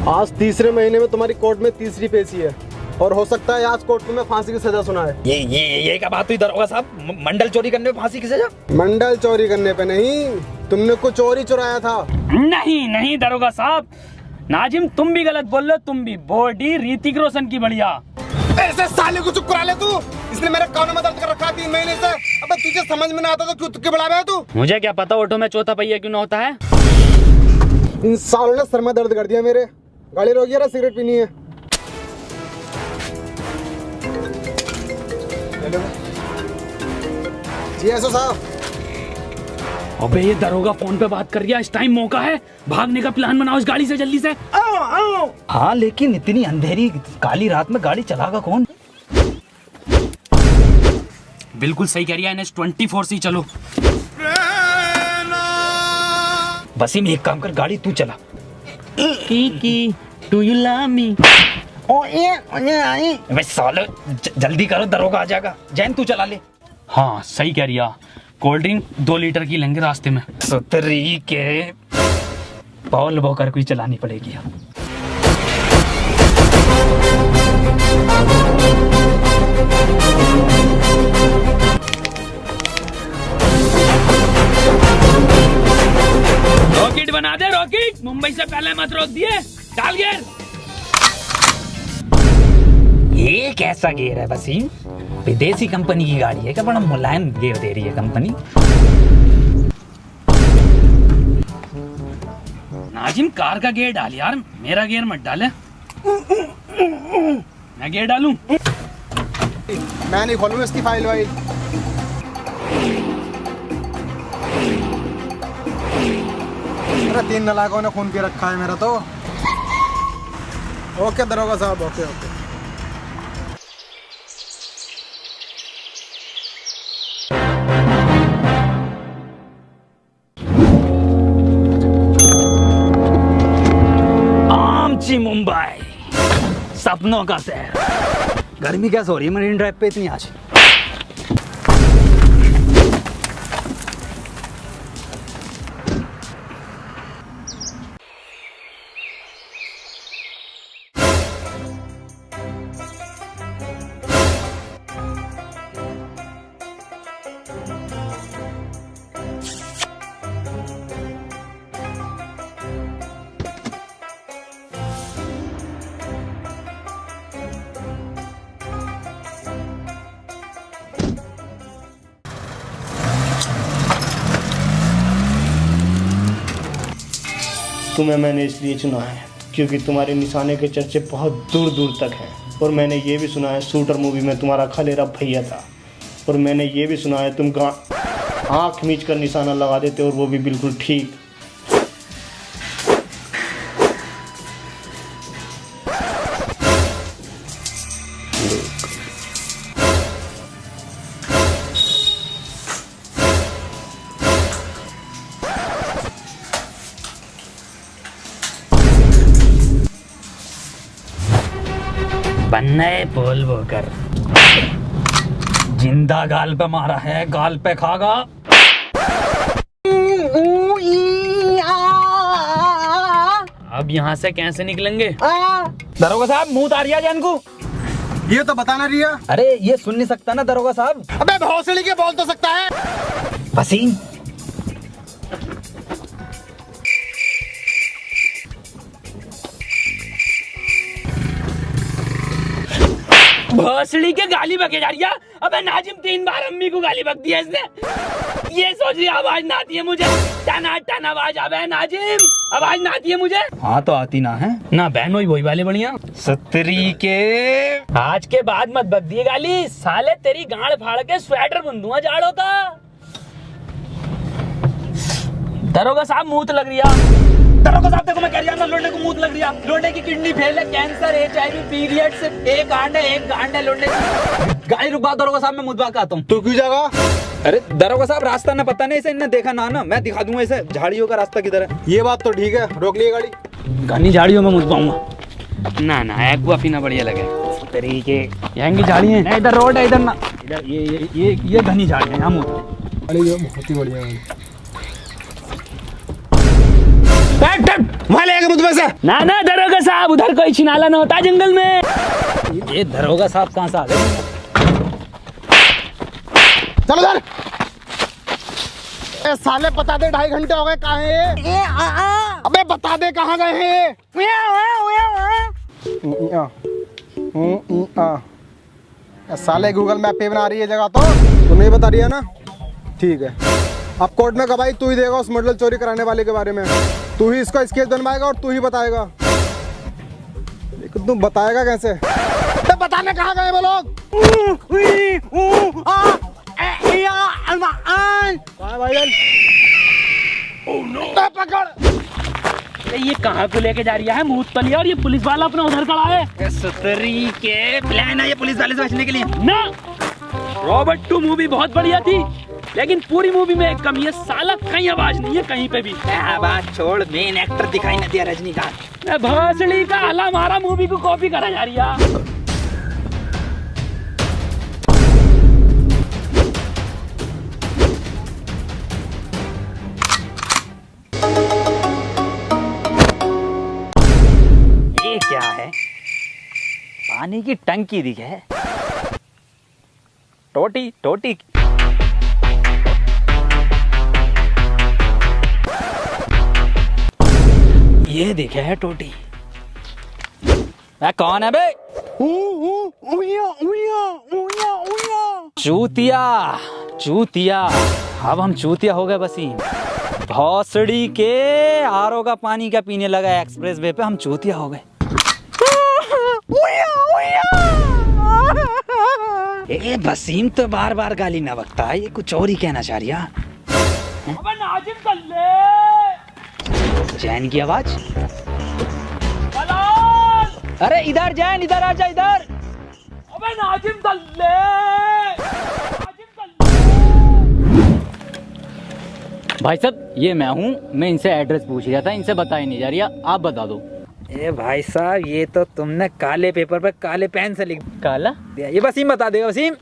आज तीसरे महीने में तुम्हारी कोर्ट में तीसरी पेशी है और हो सकता है आज कोर्ट तुम्हें फांसी की सजा सुनाए। ये क्या बात हुई दरोगा साहब? मंडल चोरी करने पे फांसी की सजा? मंडल चोरी करने पे नहीं, तुमने कुछ चोरी चुराया था। नहीं दरोगा साहब, नाजिम तुम भी गलत बोल रहे हो। तुम भी बॉडी ऋतिक रोशन की बढ़िया। ऐसे साले को चुप करा ले तू। इसने मेरे कानों में दर्द कर रखा 3 महीने से। अबे तुझे समझ में ना आता तो क्यों तुक्के बढ़ावे है तू? मुझे क्या पता ऑटो में चौथा पहिया क्यों ना होता है। इन सालों ने सर में दर्द कर दिया मेरे। गाड़ी रोकिए ना, सिगरेट पीनी है। जी एसओ साहब। अबे ये दरोगा फोन पे बात कर रहा है। इस टाइम मौका है, भागने का प्लान बनाओ इस गाड़ी से जल्दी से। आओ। हाँ लेकिन इतनी अंधेरी काली रात में गाड़ी चलागा कौन? बिल्कुल सही कह रही है NH24 से चलो। वसीम एक काम कर, गाड़ी तू चला। की डू यू लव मी? वैसे साले जल्दी करो, दरोगा आ जाएगा। जैन तू चला ले। हाँ सही कह रही है। कोल्ड ड्रिंक 2 लीटर की लेंगे रास्ते में। सुतरी के पॉल बोकर कोई चलानी पड़ेगी। रॉकेट बना दे रॉकेट। मुंबई से पहले मत रोक दिए। डाल गियर। ये कैसा गियर है वसीम? विदेशी कंपनी की गाड़ी है क्या? बड़ा मुलायम गियर दे रही है कंपनी। नाजिम कार का गियर डाल यार, मेरा गियर मत डाले। मैं गियर डालूं? मैं नहीं खोलूंगा इसकी फाइल वाइल। अरे 3 नालायकों ने खून पी रखा है मेरा तो। ओके दरोगा साहब, ओके ओके। आमची मुंबई, सपनों का शहर। गर्मी कैसे हो रही है मरीन ड्राइव पे इतनी आज? तुम्हें मैंने इसलिए चुना है क्योंकि तुम्हारे निशाने के चर्चे बहुत दूर दूर तक हैं। और मैंने ये भी सुना है शूटर मूवी में तुम्हारा खलेरा भैया था। और मैंने ये भी सुना है तुम आँख मीच कर निशाना लगा देते, और वो भी बिल्कुल ठीक। बनने बोल वो कर। जिंदा गाल पे मारा है, गाल पे खागा। अब यहाँ से कैसे निकलेंगे? दरोगा साहब मुंह उतारिया जैन को। ये तो बताना रिया। अरे ये सुन नहीं सकता ना दरोगा साहब। अबे भौसड़ी के बोल तो सकता है। वसीम भोसड़ी के गाली बके जा रही है। अबे नाजिम 3 बार अम्मी को गाली बक दिया इसने। ये सोच रही आवाज ना आती है मुझे। टन टन आवाज आवे नाजिम, आवाज ना आती है मुझे। हाँ तो आती ना है ना बहन वही वाले बढ़िया। सतरी के आज के बाद मत बक दिए गाली, साले तेरी गांड फाड़ के स्वेटर बुन दूंगा जाड़ों का। दरोगा साहब मूत लग रही है। दरोगा साहब देखो मैं कह रहा हूँ लोंडे को मूत लग रही है। लोंडे की किडनी फेल है, कैंसर, HIV, पीरियड से एक गांड है लोंडे की। गाड़ी रुकवा दरोगा साहब, मैं मुद्दा आता हूँ। तू क्यों जागा? अरे दरोगा साहब रास्ता ना पता नहीं, इसे इन्हें देखा ना मैं दिखा दूंगा इसे झाड़ियों का रास्ता किधर है। ये बात तो ठीक है, रोक लिए गाड़ी। घनी झाड़ियों में मुझ पाऊंगा ना एक्वा पीना बढ़िया लगे। तरीके यहाँ की झाड़ी है, इधर रोड है, इधर ना इधर ये घनी झाड़ी है। यहाँ अरे ये बहुत ही बढ़िया है। वहाँ ले मुझ में से। ना ना दरोगा साहब, उधर कोई छिनाला न होता जंगल में। ये दरोगा साहब कहाँ से आ गए? चलो उधर। ए साले बता दे, 2.5 घंटे हो गए, कहाँ है ये? अबे बता दे कहाँ गए हैं? साले गूगल मैप पे बना रही है जगह, तो नहीं बता रही है ना? ठीक है, अब कोर्ट में गवाही तू ही देगा उस मॉडल चोरी कराने वाले के बारे में। तू ही इसका स्केच बनवाएगा और तू ही बताएगा। लेकिन तू बताएगा कैसे? तो बताने कहाँ गए वो लोग? पकड़। ये कहाँ को लेके जा रही है मूतलिया, और ये पुलिस वाला अपना उधर खड़ा है। सुतरी के प्लान है ये पुलिस वाले से बचने के लिए ना। रॉबर्ट 2 मूवी बहुत बढ़िया थी, लेकिन पूरी मूवी में एक कमी है, साला कहीं आवाज नहीं है कहीं पे भी। बात छोड़, मेन एक्टर दिखाई न दिया रजनीकांत। भोसड़ी का हला मारा मूवी को कॉपी करा जा रही है। ये क्या है? पानी की टंकी दिखे। टोटी टोटी। ये दिखे है टोटी। कौन है बे? चूतिया चूतिया। अब हम चूतिया हो गए वसीम। भौसड़ी के आरओ का पानी का पीने लगा एक्सप्रेस वे पे, हम चूतिया हो गए। ए वसीम तो बार बार गाली ना बकता है, ये कुछ और ही कहना चाह रही है। अबे नाजिम दल्ले। जैन की आवाज। दलाल। अरे इधर जैन, इधर आजा इधर। अबे नाजिम दल्ले। भाई साहब ये मैं हूँ, मैं इनसे एड्रेस पूछ रहा था, इनसे बताया नहीं जा रही, आप बता दो। ए भाई साहब, ये तो तुमने काले पेपर पे काले पेन से लिख काला दिया। ये वसीम बता देगा। वसीम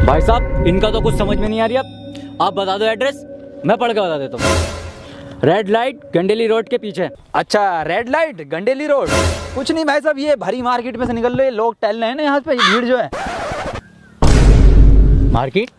भाई साहब इनका तो कुछ समझ में नहीं आ रही, अब आप बता दो एड्रेस, मैं पढ़ के बता देता हूँ। रेड लाइट गंडेली रोड के पीछे। अच्छा, रेड लाइट गंडेली रोड। कुछ नहीं भाई साहब, ये भरी मार्केट में से निकल रहे लोग टहल रहे हैं ना यहाँ पे, भीड़ जो है। मार्केट?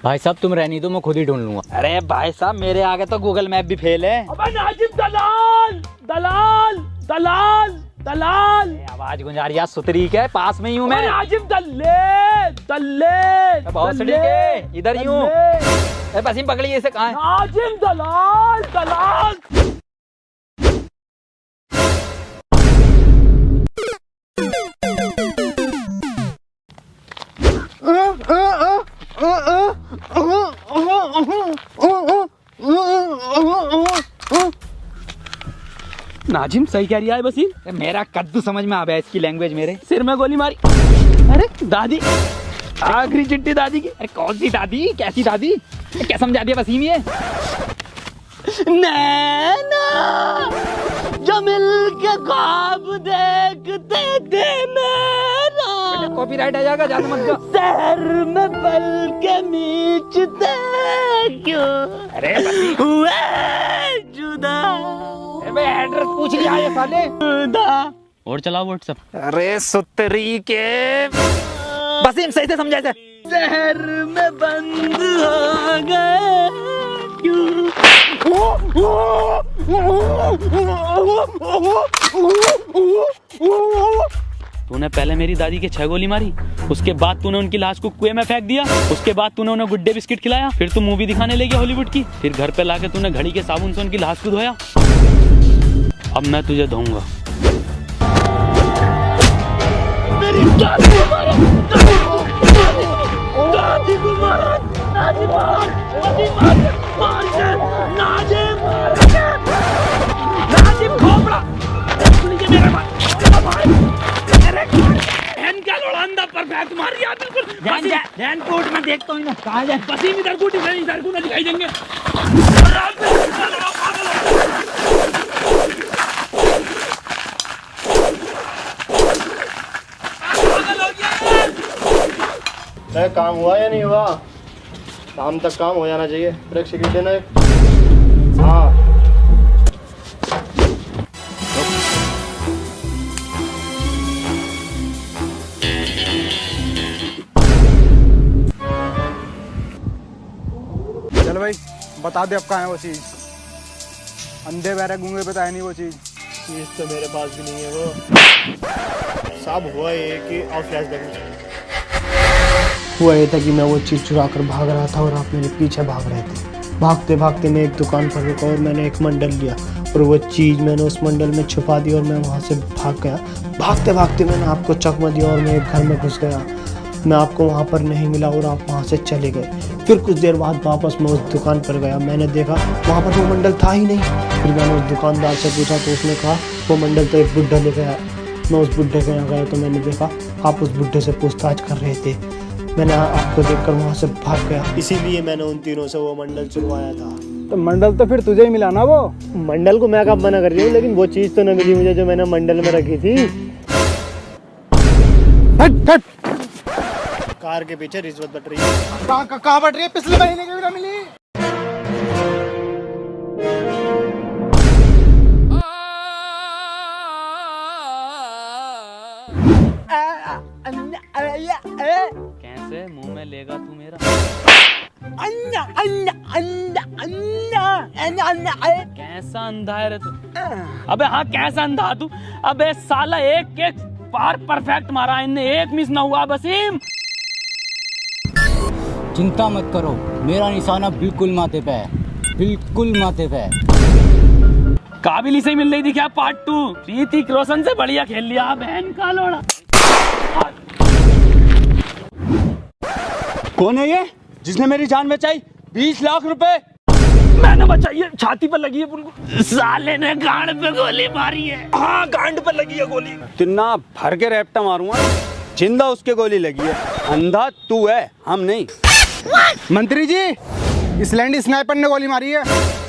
भाई साहब तुम रहनी दो, मैं खुद ही ढूंढ लूंगा। अरे भाई साहब मेरे आगे तो गूगल मैप भी फेल है। अबे नाजिम दलाल दलाल दलाल दलाल। आवाज गुंजा रही है सुतरी के, पास में ही हूँ मैं। नाजिम दल्ले दल्ले। बहुत सड़ी के, इधर ही हूँ। वसीम पकड़िए इसे, कहाँ है? नाजिम दलाल दलाल। नाजिम सही कह रही है वसीम। मेरा कद्दू समझ में आ गया इसकी लैंग्वेज, मेरे सिर में गोली मारी। अरे दादी, आखिरी चिट्ठी दादी की। अरे कौन सी दादी, कैसी दादी? क्या समझा दिया वसीम ये? नैना जो मिल के ख्वाब देखते थे मेरा, कॉपीराइट आ जाएगा, ज्यादा मत गा। शहर में पल के मीचते क्यों अरे वसीम, हुए जुदा। एड्रेस पूछ लिया ये साले। और चलाओ व्हाट्सएप। अरे सुतरी के वसीम, सही से समझा इसे। शहर में बंद हो गए क्यों? तूने पहले मेरी दादी के 6 गोली मारी, उसके बाद तूने उनकी लाश को कुएं में फेंक दिया, उसके बाद तूने उन्हें गुड्डे बिस्किट खिलाया, फिर तू मूवी दिखाने ले गया हॉलीवुड की, फिर घर पे लाके तूने घड़ी के साबुन से उनकी लाश को धोया। अब मैं तुझे धोऊंगा। दादी को मारा, दादी मार, नाजिम खोपड़ा, मेरे क्या लोड़ांदा पर बैठ मार दिया बिल्कुल। ध्यान कोर्ट में देखता हूँ ना, कहाँ जाए? वसीम इधर को ना दिखाई देंगे। अरे काम हुआ या नहीं हुआ? शाम तक काम हो जाना चाहिए। ब्रेक सिगरेट देना एक। हाँ चल भाई बता दे अब कहाँ है वो चीज़। अंधे बहरे गूंगे बताया नहीं वो चीज़। चीज़ तो मेरे पास भी नहीं है वो। साहब हुआ ये कि और फ्लैशबैक में हुआ ये था कि मैं वो चीज़ चुरा कर भाग रहा था और आप मेरे पीछे भाग रहे थे। भागते भागते मैं एक दुकान पर रुका और मैंने एक मंडल लिया और वो चीज़ मैंने उस मंडल में छुपा दी और मैं वहाँ से भाग गया। भागते भागते मैंने आपको चकमा दिया और मैं एक घर में घुस गया। मैं आपको वहाँ पर नहीं मिला और आप वहाँ से चले गए। फिर कुछ देर बाद वापस मैं उस दुकान पर गया। मैंने देखा वहाँ पर वो मंडल था ही नहीं। फिर मैंने उस दुकानदार से पूछा तो उसने कहा वो मंडल तो एक बुड्ढा ले गया। मैं उस बुड्ढे के यहाँ गया तो मैंने देखा आप उस बुड्ढे से पूछताछ कर रहे थे। मैंने आपको देखकर वहाँ से भाग गया, इसीलिए मैंने उन तीनों से वो मंडल चुरवाया था। तो मंडल तो फिर तुझे ही मिला ना वो। मंडल को मैं कब मना कर रही हूँ, लेकिन वो चीज़ तो न मिली मुझे जो मैंने मंडल में रखी थी। हट हट। कार के पीछे रिश्वत बट रही है। कहाँ बट रही है? पिछले महीने की भी ना मिली। कैसे मुंह में लेगा तू मेरा? कैसा अंधा है रे तू? अबे हाँ कैसा अंधा तू? अबे साला एक एक बार परफेक्ट मारा, इनने एक मिस ना हुआ। वसीम चिंता मत करो, मेरा निशाना बिल्कुल माथे पे है, बिल्कुल माथे पे है। काबिल से ही मिल रही थी क्या पार्ट 2? ऋतिक रोशन से बढ़िया खेल लिया बहन का लोड़ा। कौन है ये जिसने मेरी जान बचाई? 20 लाख रुपए मैंने बचाई है, छाती पर लगी है उनको। साले ने गांड पे गोली मारी है। हाँ गांड पे लगी है गोली। तिन्ना भर के रैप्टा मारूंगा, जिंदा उसके गोली लगी है। अंधा तू है, हम नहीं। मंत्री जी इस लैंड स्नाइपर ने गोली मारी है।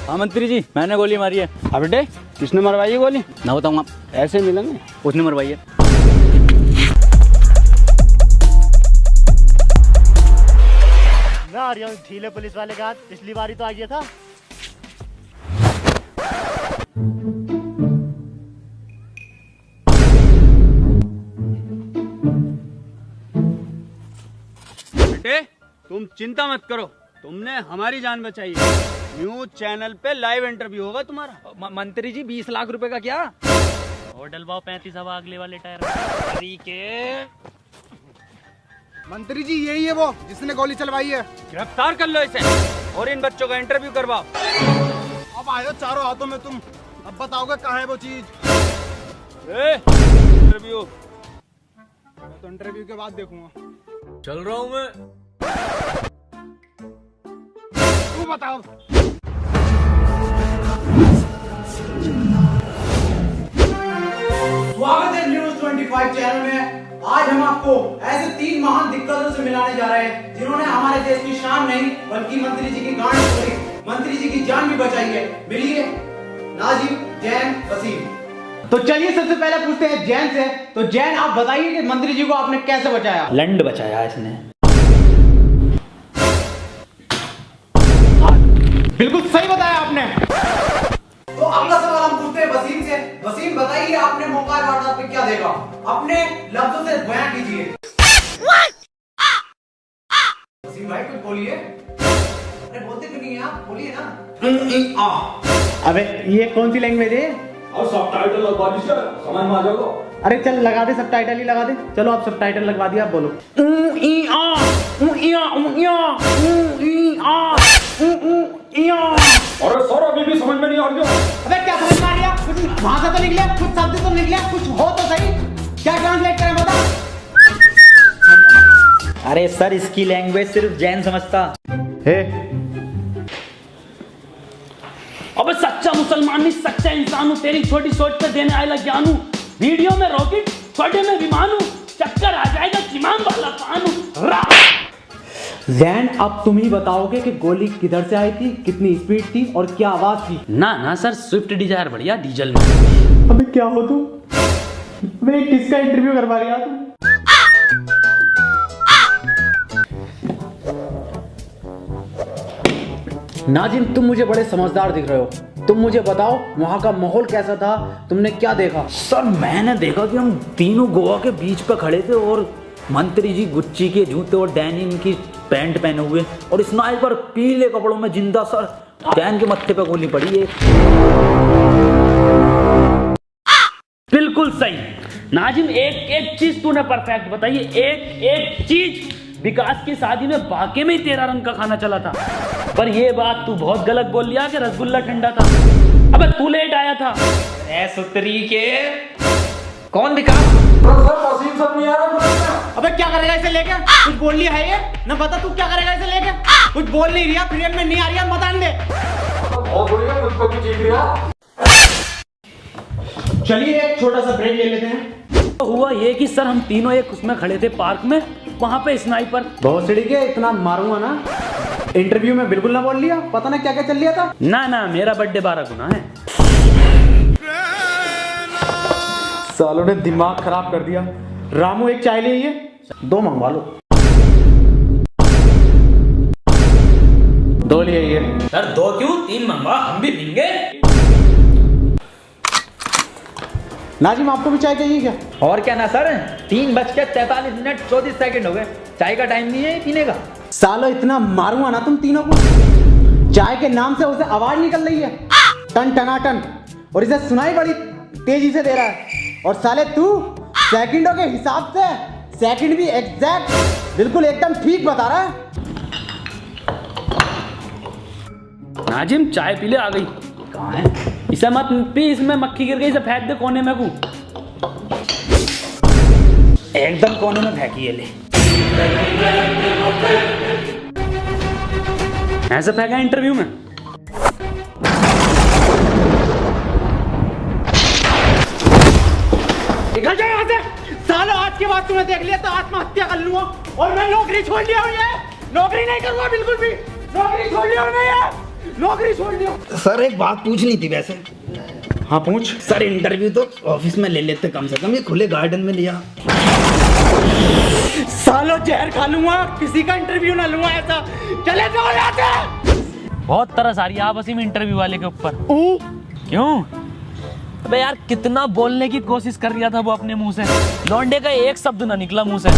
हाँ मंत्री जी मैंने गोली मारी है। अब बेटे किसने मरवाई है गोली? ना बताऊंगा, ऐसे मिलेंगे। उसने मरवाई है। मैं आ रहा हूँ ढीले पुलिस वाले का हाथ, पिछली बारी तो आ गया था। बेटे तुम चिंता मत करो, तुमने हमारी जान बचाई है। न्यूज चैनल पे लाइव इंटरव्यू होगा तुम्हारा। मंत्री जी 20 लाख रुपए का क्या? और डलवाओ 35 हवा अगले वाले टायर के मंत्री जी यही है वो जिसने गोली चलवाई है। गिरफ्तार कर लो इसे और इन बच्चों का इंटरव्यू करवाओ। अब आए हो चारों हाथों में तुम, अब बताओगे कहाँ है वो चीज। इंटरव्यू मैं तो इंटरव्यू के बाद देखूंगा। चल रहा हूँ मैं। तू बताओ। स्वागत है न्यूज 25 चैनल में। आज हम आपको ऐसे 3 महान दिग्गजों से मिलाने जा रहे हैं जिन्होंने हमारे देश की शान नहीं बल्कि मंत्री जी की गांड छोड़ी, मंत्री जी की जान भी बचाई है। मिलिए नाजिम, जैन, वसीम। तो चलिए सबसे पहले पूछते हैं जैन से। तो जैन आप बताइए कि मंत्री जी को आपने कैसे बचाया? लंड बचाया इसने। बिल्कुल सही बताया आपने। तो अगला सवाल हम पूछते हैं वसीम से। वसीम बताइए आपने मौका वारदात पे क्या देखा? अपने लफ्जों से बयान कीजिए। वसीम भाई कुछ बोलिए। अरे बोलते क्यों नहीं हैं आप? बोलिए ना। अबे ये कौन सी लैंग्वेज है? और सबटाइटल लगवा दीजिए, समझ में आ जाएगा। अरे चल लगा दे, सबटाइटल ही लगा दे। चलो आप सबटाइटल लगवा दिया, आप बोलो। अरे सर अभी भी समझ में नहीं आ रही। अबे क्या समझ में आ रहा? कुछ भाषा तो निकले, कुछ शब्द तो निकले, कुछ हो तो सही। क्या ट्रांसलेट करें बता? अरे सर इसकी लैंग्वेज सिर्फ जैन समझता हे अबे सच्चा मुसलमान नहीं, सच्चा इंसान हूँ। तेरी छोटी सोच पे देने आएगा ज्ञान हूँ। वीडियो में रॉकेट, छोटे में विमान हूँ। चक्कर आ जाएगा किमान वाला पान हूँ। जैन अब तुम ही बताओगे कि गोली किधर से आई थी, कितनी स्पीड थी और क्या आवाज थी? ना सर स्विफ्ट डिजायर बढ़िया डीजल में। अबे क्या हो तुम? अबे किसका इंटरव्यू करवा रही है तुम? नाजिम, तुम मुझे बड़े समझदार दिख रहे हो। तुम मुझे बताओ वहाँ का माहौल कैसा था, तुमने क्या देखा? सर मैंने देखा कि हम तीनों गोवा के बीच पे खड़े थे और मंत्री जी गुच्ची के जूते और डेनिम की पैंट पहने हुए और स्नाइपर पीले कपड़ों में जिंदा सर डैन के मत्थे पे गोली पड़ी है। बिल्कुल सही नाजिम, एक एक चीज तूने परफेक्ट बताई, एक एक चीज। विकास की शादी में वाकई में ही तेरा रंग का खाना चला था, पर ये बात तू बहुत गलत बोल लिया कि रसगुल्ला ठंडा था। अबे तू लेट आया था। ए सुतरी के कौन विकास? अबे क्या करेगा इसे लेके? कुछ बोल लिया है ये? ना बता तू क्या करेगा इसे लेके? कुछ बोल नहीं रहा, फ्रेम में नहीं आ रही है, बता दे। चलिए एक छोटा सा ब्रेक ले लेते हैं। तो हुआ ये कि सर हम तीनों एक उसमें खड़े थे पार्क में, वहां पे स्नाइपर। भोसड़ी के इतना मारूंगा ना, इंटरव्यू में बिल्कुल ना बोल लिया, पता ना क्या क्या चल लिया था। ना ना, मेरा बर्थडे 12 गुना है। सालों ने दिमाग खराब कर दिया। रामू एक चाय ले आइए, 2 मंगवा लो। 2 ले आइए। सर 2 क्यों, 3 मंगवा, हम भी पीएंगे। नाजिम आपको भी चाय चाहिए क्या? और क्या ना सर, 3:43 34 सेकंड हो गए, चाय का टाइम नहीं है पीने का। सालो इतना मारूंगा ना तुम तीनों को, चाय के नाम से उसे आवाज निकल रही है टन टनाटन, और इसे सुनाई बड़ी तेजी से दे रहा है। और साले तू सेकंडों के हिसाब से सेकंड भी एग्जैक्ट बिल्कुल एकदम ठीक बता रहा है। नाजिम चाय पी ले, आ गई। कहाँ है? इसे मत पी, इसमें मक्खी गिर गई, इसे फेंक दे कोने में। को एकदम कोने में फेंकी है, ले। ऐसे फेंका इंटरव्यू में। निकल जाए यहाँ से। सालों आज के बाद तूने देख लिया तो आत्महत्या कर लूंगा, और मैं नौकरी छोड़ लिया हूँ। ये नौकरी नहीं करूंगा बिल्कुल भी, नौकरी छोड़ लिया हूँ मैं, ये नौकरी छोड़ लिया। सर एक बात पूछनी थी वैसे। हाँ पूछ। सर इंटरव्यू तो ऑफिस में ले लेते कम से कम, ये खुले गार्डन में लिया। सालों जहर खा लूंगा, किसी का इंटरव्यू ना लूंगा ऐसा। चले जाओ यहाँ से। बहुत तरस आ रही है आप वसीम इंटरव्यू वाले के ऊपर। क्यों? अबे यार कितना बोलने की कोशिश कर रहा था वो अपने मुंह से, लौंडे का एक शब्द ना निकला मुंह से,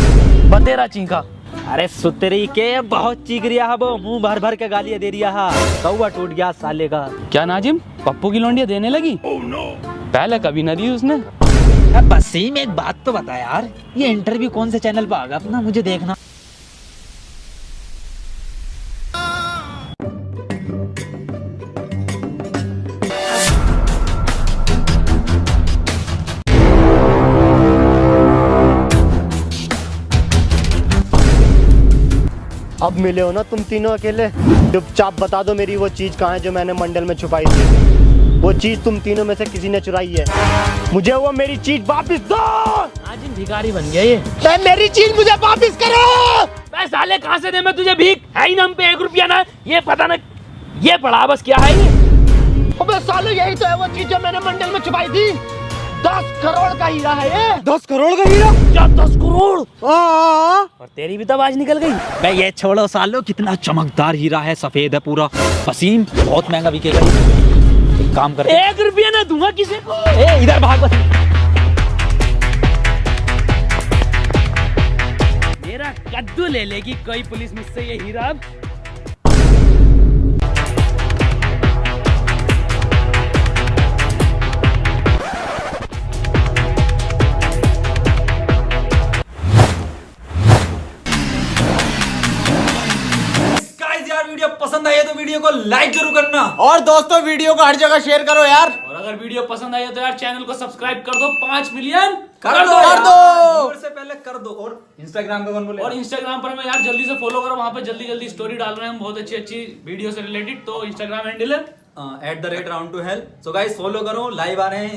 बतेरा चीखा। अरे सुतरी के बहुत चीख रिया है वो, मुंह भर भर के गालियां दे रिया है, कौवा टूट गया साले का। क्या नाजिम, पप्पू की लौंडिया देने लगी? पहले कभी ना दी उसने। बसीम एक बात तो बता यार, ये इंटरव्यू कौन से चैनल पे आगा अपना, मुझे देखना। अब मिले हो ना तुम तीनों अकेले, चुपचाप बता दो मेरी वो चीज कहाँ है जो मैंने मंडल में छुपाई थी। वो चीज तुम तीनों में से किसी ने चुराई है, मुझे वो मेरी चीज वापस दो। नाजिम भिखारी बन गया ये। मेरी चीज मुझे वापस करो। मैं साले कहाँ से दे मैं तुझे भीख, है ही ना हम पे 1 रुपया ना, ये पता ना ये पड़ा बस क्या है ये। अबे साले यही तो है वो चीज जो मैंने मंडल में छुपाई थी। 10 करोड़ का हीरा है ये। 10 करोड़ का हीरा? क्या 10 करोड़? और तेरी भी तो आवाज निकल गई। बे ये छोड़ो सालो, कितना चमकदार हीरा है, सफेद है पूरा। वसीम बहुत महंगा बिकेगा ये। एक काम कर, 1 रुपया ना दूंगा किसी को। ए इधर भाग वसीम। मेरा कद्दू ले लेगी कोई पुलिस मुझसे ये हीरा। वीडियो पसंद आई है तो वीडियो को लाइक जरूर करना, और दोस्तों वीडियो को हर जगह शेयर करो यार। और अगर वीडियो पसंद आई है तो यार चैनल को सब्सक्राइब कर दो। 5 मिलियन कर दो व्यूअर से पहले कर दो। और इंस्टाग्राम का कौन बोले? और इंस्टाग्राम पर मैं यार जल्दी से फॉलो करो, वहां पे जल्दी जल्दी स्टोरी डाल रहे हैं हम बहुत अच्छी अच्छी वीडियो से रिलेटेड। तो इंस्टाग्राम हैंडल है @round2hell। सो गाइस फॉलो करो, लाइव आ रहे हैं